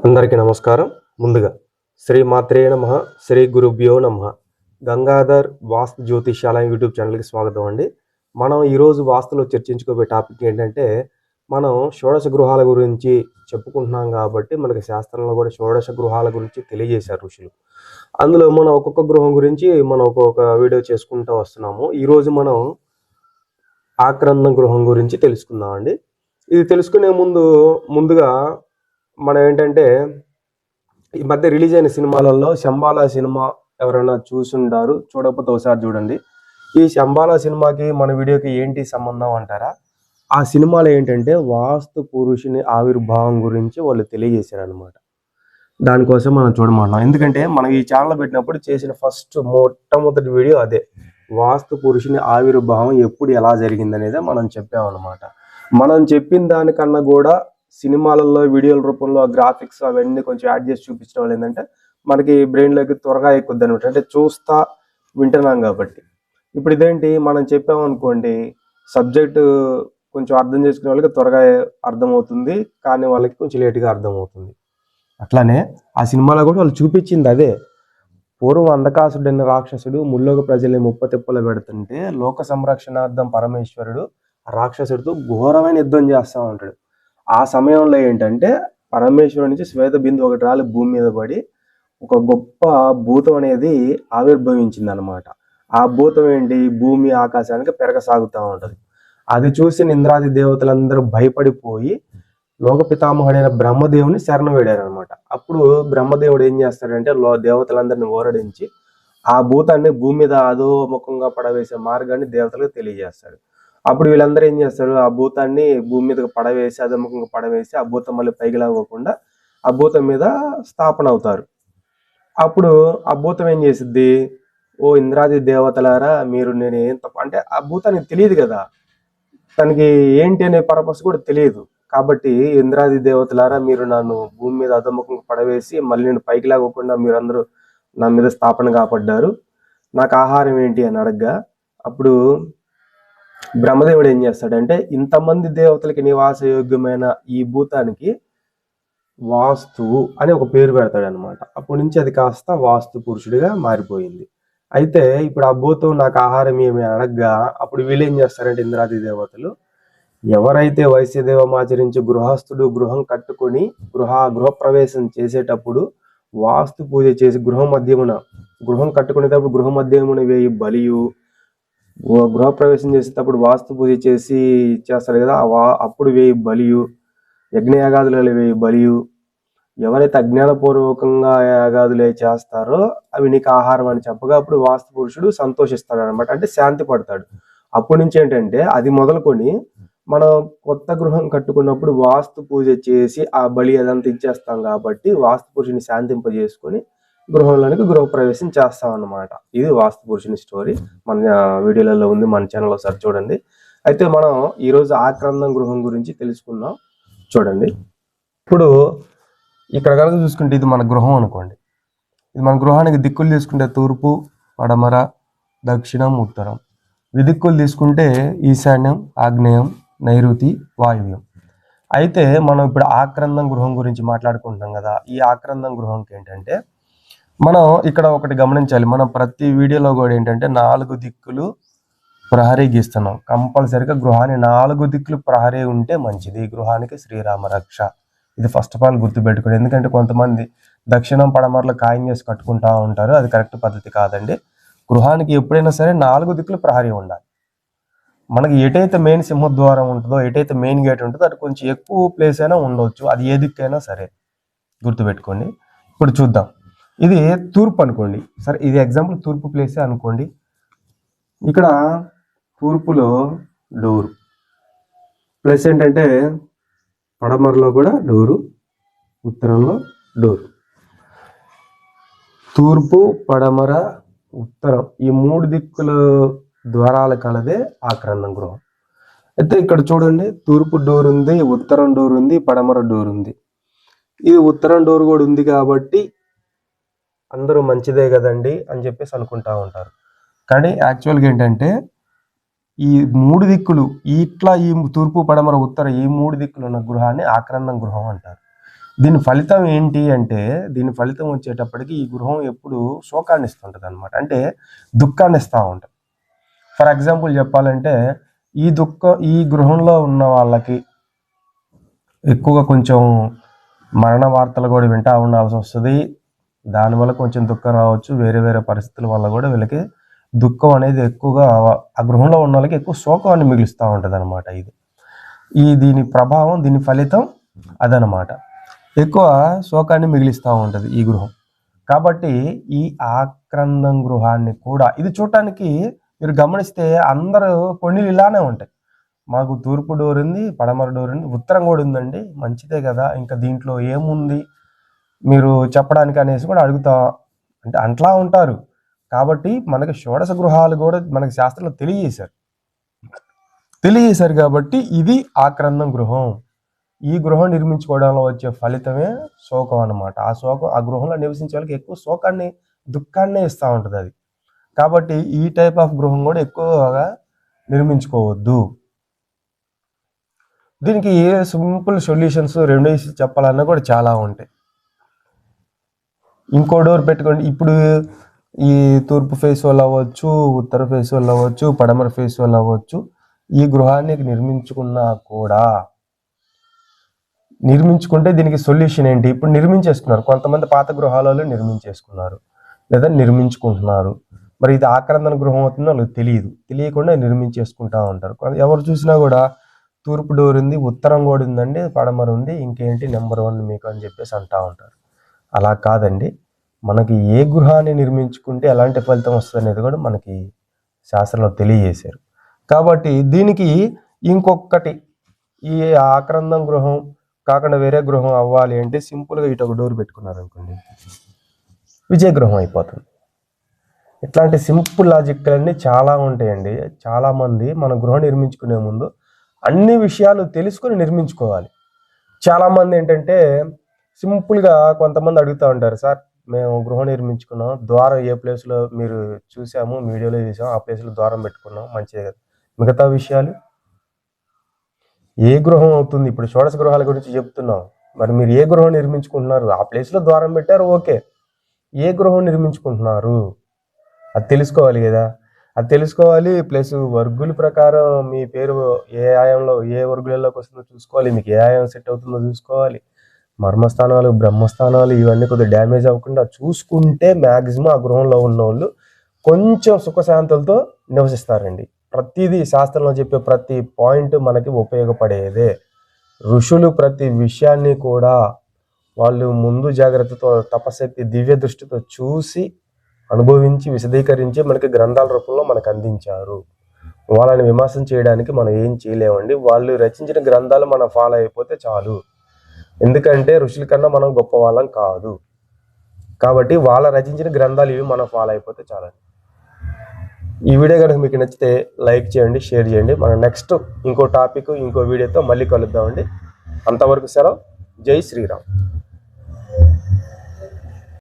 అందరికీ నమస్కారం. ముందుగా శ్రీమాత్రే నమః, శ్రీ గురుభ్యో నమః. గంగాధర్ వాస్తు జ్యోతిష్యాలయం యూట్యూబ్ ఛానల్కి స్వాగతం అండి. మనం ఈరోజు వాస్తులో చర్చించుకోబోయే టాపిక్ ఏంటంటే, మనం షోడశ గృహాల గురించి చెప్పుకుంటున్నాం కాబట్టి మనకి శాస్త్రంలో కూడా షోడశ గృహాల గురించి తెలియజేశారు ఋషులు. అందులో మనం ఒక్కొక్క గృహం గురించి మనం ఒక్కొక్క వీడియో చేసుకుంటూ వస్తున్నాము. ఈరోజు మనం ఆక్రందం గృహం గురించి తెలుసుకుందామండి. ఇది తెలుసుకునే ముందుగా మనం ఏంటంటే, ఈ మధ్య రిలీజ్ అయిన సినిమాలలో శంబాలా సినిమా ఎవరైనా చూసుంటారు, చూడకపోతే ఒకసారి చూడండి. ఈ శంబాలా సినిమాకి మన వీడియోకి ఏంటి సంబంధం అంటారా? ఆ సినిమాలో ఏంటంటే వాస్తు పురుషుని ఆవిర్భావం గురించి వాళ్ళు తెలియజేశారనమాట. దానికోసం మనం చూడమంటున్నాం. ఎందుకంటే మనం ఈ ఛానల్ పెట్టినప్పుడు చేసిన మొట్టమొదటి వీడియో అదే, వాస్తు పురుషుని ఆవిర్భావం ఎప్పుడు ఎలా జరిగిందనేదే మనం చెప్పామన్నమాట. మనం చెప్పిన దానికన్నా కూడా సినిమాలలో వీడియోల రూపంలో గ్రాఫిక్స్ అవన్నీ కొంచెం యాడ్ చేసి చూపించడం వల్ల ఏంటంటే మనకి బ్రెయిన్లోకి త్వరగా ఎక్కుద్ది అనమాట. అంటే చూస్తా వింటున్నాం కాబట్టి. ఇప్పుడు ఇదేంటి, మనం చెప్పామనుకోండి, సబ్జెక్టు కొంచెం అర్థం చేసుకునే వాళ్ళకి త్వరగా అర్థమవుతుంది, కానీ వాళ్ళకి కొంచెం లేటుగా అర్థమవుతుంది. అట్లానే ఆ సినిమాలో కూడా వాళ్ళు చూపించింది అదే. పూర్వం అంధకాసుడైన రాక్షసుడు ముల్లోక ప్రజల్ని ముప్పతిప్పలు పెడుతుంటే లోక సంరక్షణార్థం పరమేశ్వరుడు రాక్షసుడితో ఘోరమైన యుద్ధం చేస్తూ ఉంటాడు. ఆ సమయంలో ఏంటంటే పరమేశ్వరుడు నుంచి శ్వేత బిందు ఒకటి రాలి భూమి మీద పడి ఒక గొప్ప భూతం అనేది ఆవిర్భవించింది అనమాట. ఆ భూతం ఏంటి, భూమి ఆకాశానికి పెరగసాగుతూ ఉంటుంది. అది చూసి ఇంద్రాది దేవతలందరూ భయపడిపోయి లోక పితామహుడైన బ్రహ్మదేవుని శరణు వేడారనమాట. అప్పుడు బ్రహ్మదేవుడు ఏం చేస్తాడంటే దేవతలందరిని ఓరడించి ఆ భూతాన్ని భూమి మీద అధోముఖంగా పడవేసే మార్గాన్ని దేవతలకు తెలియజేస్తాడు. అప్పుడు వీళ్ళందరూ ఏం చేస్తారు, ఆ భూతాన్ని భూమి మీదకి పడవేసి అధోముఖంగా పడవేసి ఆ భూతం మళ్ళీ పైకి లాగకుండా ఆ భూతం మీద స్థాపన అవుతారు. అప్పుడు ఆ భూతం ఏం చేసిద్ది, ఓ ఇంద్రాది దేవతలారా మీరు నేను ఏం తప్ప అంటే ఆ భూతానికి తెలియదు కదా, తనకి ఏంటి అనే పర్పస్ కూడా తెలియదు. కాబట్టి ఇంద్రాది దేవతలారా మీరు నన్ను భూమి మీద అధోముఖంగా పడవేసి మళ్ళీ నేను పైకి లాగకుండా మీరందరూ నా మీద స్థాపన కాపాడ్డారు, నాకు ఆహారం ఏంటి అని అడగ్గా అప్పుడు బ్రహ్మదేవుడు ఏం చేస్తాడంటే ఇంతమంది దేవతలకి నివాసయోగ్యమైన ఈ భూతానికి వాస్తువు అని ఒక పేరు పెడతాడు అనమాట. అప్పటి నుంచి అది కాస్త వాస్తు పురుషుడిగా మారిపోయింది. అయితే ఇప్పుడు ఆ భూతం నాకు ఆహారం ఏమి అడగ్గా అప్పుడు వీళ్ళు ఏం చేస్తారంటే ఇంద్రాది దేవతలు, ఎవరైతే వైశ్యదేవం ఆచరించి గృహస్థుడు గృహం కట్టుకొని గృహప్రవేశం చేసేటప్పుడు వాస్తు పూజ చేసి గృహం కట్టుకునేటప్పుడు గృహ మధ్యమున వేయి బలియు, గృహప్రవేశం చేసేటప్పుడు వాస్తు పూజ చేసి చేస్తారు కదా, అప్పుడు వేయి బలియు, యజ్ఞయాగాదులలో వేయి బలియు, ఎవరైతే అజ్ఞానపూర్వకంగా యాగాదులే చేస్తారో అవి నీకు ఆహారం అని చెప్పగా అప్పుడు వాస్తు పురుషుడు సంతోషిస్తాడు అనమాట. అంటే శాంతి పడతాడు. అప్పటి నుంచి ఏంటంటే అది మొదలుకొని మనం కొత్త గృహం కట్టుకున్నప్పుడు వాస్తు పూజ చేసి ఆ బలి అదంతా ఇచ్చేస్తాం కాబట్టి వాస్తు పురుషుని శాంతింపజేసుకొని గృహంలోనికి గృహప్రవేశం చేస్తాం అన్నమాట. ఇది వాస్తు పురుషుని స్టోరీ. మన వీడియోలలో ఉంది, మన ఛానల్ ఒకసారి చూడండి. అయితే మనం ఈరోజు ఆక్రందం గృహం గురించి తెలుసుకుందాం. చూడండి, ఇప్పుడు ఇక్కడ కనుక చూసుకుంటే ఇది మన గృహం అనుకోండి. ఇది మన గృహానికి దిక్కులు తీసుకుంటే తూర్పు, పడమర, దక్షిణం, ఉత్తరం. విదిక్కులు తీసుకుంటే ఈశాన్యం, ఆగ్నేయం, నైరుతి, వాయువ్యం. అయితే మనం ఇప్పుడు ఆక్రందం గృహం గురించి మాట్లాడుకుంటున్నాం కదా. ఈ ఆక్రందం గృహంకి ఏంటంటే మనం ఇక్కడ ఒకటి గమనించాలి. మనం ప్రతి వీడియోలో కూడా ఏంటంటే 4 దిక్కులు ప్రహరీ గీస్తున్నాం. కంపల్సరిగా గృహాన్ని 4 దిక్కులు ప్రహరీ ఉంటే మంచిది. గృహానికి శ్రీరామ రక్ష. ఇది ఫస్ట్ ఆఫ్ ఆల్ గుర్తుపెట్టుకోండి. ఎందుకంటే కొంతమంది దక్షిణం పడమరలో ఖాయం చేసి కట్టుకుంటా ఉంటారు. అది కరెక్ట్ పద్ధతి కాదండి. గృహానికి ఎప్పుడైనా సరే 4 దిక్కులు ప్రహరీ ఉండాలి. మనకి ఎటైతే మెయిన్ సింహద్వారం ఉంటుందో, ఎటైతే మెయిన్ గేట్ ఉంటుందో అది కొంచెం ఎక్కువ ప్లేస్ అయినా ఉండవచ్చు. అది ఏ దిక్కైనా సరే గుర్తుపెట్టుకోండి. ఇప్పుడు చూద్దాం. ఇది తూర్పు అనుకోండి. సరే, ఇది ఎగ్జాంపుల్ తూర్పు ప్లేసే అనుకోండి. ఇక్కడ తూర్పులో డోరు ప్లస్ ఏంటంటే పడమరలో కూడా డోరు, ఉత్తరంలో డోరు. తూర్పు, పడమర, ఉత్తరం ఈ 3 దిక్కుల ద్వారాల కలదే ఆక్రందం గృహం. అయితే ఇక్కడ చూడండి, తూర్పు డోర్ ఉంది, ఉత్తరం డోర్ ఉంది, పడమర డోర్ ఉంది. ఇది ఉత్తరం డోర్ కూడా ఉంది కాబట్టి అందరూ మంచిదే కదండి అని చెప్పేసి అనుకుంటా ఉంటారు. కానీ యాక్చువల్గా ఏంటంటే ఈ 3 దిక్కులు ఈ తూర్పు, పడమర, ఉత్తర ఈ 3 దిక్కులు ఉన్న గృహాన్ని ఆక్రందం గృహం అంటారు. దీని ఫలితం ఏంటి అంటే, దీని ఫలితం వచ్చేటప్పటికి ఈ గృహం ఎప్పుడు శోకాన్ని ఇస్తుంటుంది అనమాట. అంటే దుఃఖాన్ని ఇస్తూ ఉంటుంది. ఫర్ ఎగ్జాంపుల్ చెప్పాలంటే, ఈ గృహంలో ఉన్న వాళ్ళకి ఎక్కువగా కొంచెం మరణ వార్తలు కూడా వింటూ ఉండాల్సి వస్తుంది. దానివల్ల కొంచెం దుఃఖం రావచ్చు. వేరే వేరే పరిస్థితుల వల్ల కూడా వీళ్ళకి దుఃఖం అనేది ఎక్కువగా ఆ గృహంలో ఉన్న వాళ్ళకి ఎక్కువ శోకాన్ని మిగులుస్తూ ఉంటుంది అనమాట. దీని ప్రభావం, దీని ఫలితం అదనమాట. ఎక్కువ శోకాన్ని మిగిలిస్తూ ఉంటుంది ఈ గృహం. కాబట్టి ఈ ఆక్రందం గృహాన్ని కూడా, ఇది చూడటానికి మీరు గమనిస్తే అందరూ కొన్నిళ్ళు ఇలానే ఉంటాయి. మాకు తూర్పు డోర్ ఉంది, పడమర డోర్ ఉంది, ఉత్తరం కూడా ఉందండి, మంచిదే కదా, ఇంకా దీంట్లో ఏముంది మీరు చెప్పడానికి అనేసి కూడా అడుగుతా, అంటే అట్లా ఉంటారు. కాబట్టి మనకి షోడశ గృహాలు కూడా మనకి శాస్త్రంలో తెలియజేశారు కాబట్టి ఇది ఆక్రందం గృహం. ఈ గృహం నిర్మించుకోవడంలో వచ్చే ఫలితమే శోకం అన్నమాట. ఆ గృహంలో నివసించే వాళ్ళకి ఎక్కువ శోకాన్ని, దుఃఖాన్ని ఇస్తూ ఉంటుంది అది. కాబట్టి ఈ టైప్ ఆఫ్ గృహం కూడా ఎక్కువగా నిర్మించుకోవద్దు. దీనికి సింపుల్ సొల్యూషన్స్, రెమెడీస్ చెప్పాలన్నా కూడా చాలా ఉంటాయి. ఇంకో డోర్ పెట్టుకోండి. ఇప్పుడు ఈ తూర్పు ఫేస్ వాళ్ళు అవ్వచ్చు, ఉత్తర ఫేస్ వాళ్ళు అవ్వచ్చు, పడమర ఫేస్ వాళ్ళు అవ్వచ్చు, ఈ గృహాన్ని నిర్మించుకుంటే దీనికి సొల్యూషన్ ఏంటి? ఇప్పుడు నిర్మించేసుకున్నారు, కొంతమంది పాత గృహాలలో నిర్మించేసుకున్నారు లేదా నిర్మించుకుంటున్నారు. మరి ఇది ఆక్రందన గృహం అవుతుందో వాళ్ళకి తెలియకుండా నిర్మించేసుకుంటా ఉంటారు. ఎవరు చూసినా కూడా తూర్పు డోర్ ఉంది, ఉత్తరం కూడా ఉందండి, పడమర ఉంది, ఇంకేంటి నెంబర్ 1 మీకు అని చెప్పేసి అంటూ ఉంటారు. అలా కాదండి. మనకి ఏ గృహాన్ని నిర్మించుకుంటే ఎలాంటి ఫలితం వస్తుంది అనేది కూడా మనకి శాస్త్రంలో తెలియజేశారు. కాబట్టి దీనికి ఇంకొకటి, ఈ ఆక్రందం గృహం కాకుండా వేరే గృహం అవ్వాలి అంటే సింపుల్గా ఇటు ఒక డోర్ పెట్టుకున్నారు అనుకోండి, విజయ గృహం అయిపోతుంది. ఇట్లాంటి సింపుల్ లాజిక్లన్నీ చాలా ఉంటాయండి. చాలామంది మన గృహం నిర్మించుకునే ముందు అన్ని విషయాలు తెలుసుకొని నిర్మించుకోవాలి. చాలామంది ఏంటంటే సింపుల్గా కొంతమంది అడుగుతూ ఉంటారు, సార్ మేము గృహం నిర్మించుకున్నాం, ద్వారం ఏ ప్లేస్లో మీరు చూసాము, వీడియోలో చూసాము, ఆ ప్లేస్లో ద్వారం పెట్టుకున్నాం, మంచిదే కదా, మిగతా విషయాలు ఏ గృహం అవుతుంది? ఇప్పుడు షోడశ గృహాల గురించి చెప్తున్నాం, మరి మీరు ఏ గృహం నిర్మించుకుంటున్నారు? ఆ ప్లేస్లో ద్వారం పెట్టారు, ఓకే, ఏ గృహం నిర్మించుకుంటున్నారు అది తెలుసుకోవాలి కదా. అది తెలుసుకోవాలి. ప్లస్ వర్గుల ప్రకారం మీ పేరు ఏ ఆయంలో, ఏ వర్గులలోకి వస్తుందో చూసుకోవాలి, మీకు ఏ ఆయం సెట్ అవుతుందో చూసుకోవాలి. మర్మస్థానాలు, బ్రహ్మస్థానాలు ఇవన్నీ కొద్దిగా డ్యామేజ్ అవ్వకుండా చూసుకుంటే మ్యాక్సిమం ఆ గృహంలో ఉన్న వాళ్ళు కొంచెం సుఖశాంతులతో నివసిస్తారండి. ప్రతిదీ శాస్త్రంలో చెప్పే ప్రతి పాయింట్ మనకి ఉపయోగపడేదే. ఋషులు ప్రతి విషయాన్ని కూడా వాళ్ళు ముందు జాగ్రత్తతో, తపశక్తి, దివ్య దృష్టితో చూసి, అనుభవించి, విశదీకరించి మనకి గ్రంథాల రూపంలో మనకు అందించారు. వాళ్ళని విమర్శన చేయడానికి మనం ఏం చేయలేమండి. వాళ్ళు రచించిన గ్రంథాలు మనం ఫాలో అయిపోతే చాలు. ఎందుకంటే ఋషుల కన్నా మనం గొప్ప వాళ్ళం కాదు. కాబట్టి వాళ్ళ రచించిన గ్రంథాలు ఇవి మనం ఫాలో అయిపోతే చాలు. ఈ వీడియో కనుక మీకు నచ్చితే లైక్ చేయండి, షేర్ చేయండి. మనం నెక్స్ట్ ఇంకో టాపిక్, ఇంకో వీడియోతో మళ్ళీ కలుద్దామండి. అంతవరకు సెలవు. జై శ్రీరామ్.